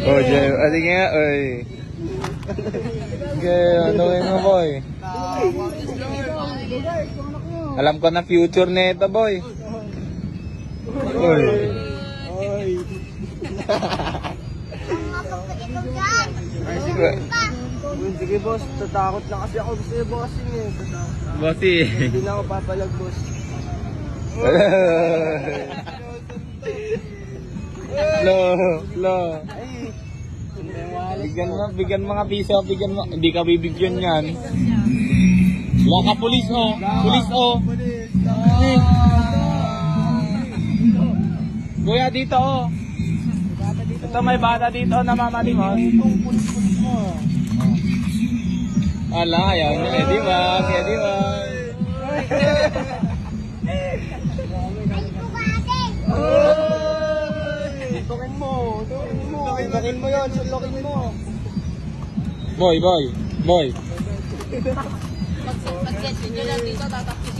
Oh, Jay, adi nga, oy. Okay, ano mo, boy? Alam ko na future nito, boy. Oy. Sige boss, tatakot lang kasi ako gusto yung bossing eh. Bossy. Hindi na ako papalag boss. Lo. Bigyan mga piso, bigyan mo. Hindi ka bibigyan yan. Wala ka, pulis oh. Pulis oh. Kuya, dito oh. Ito may bata dito na mamalimos. Ala, ayaw niya. Di ba? Di ba? Tukin mo. Tukin mo yun, sunlokin mo. Boy. Pag-get nyo lang dito, tatakbo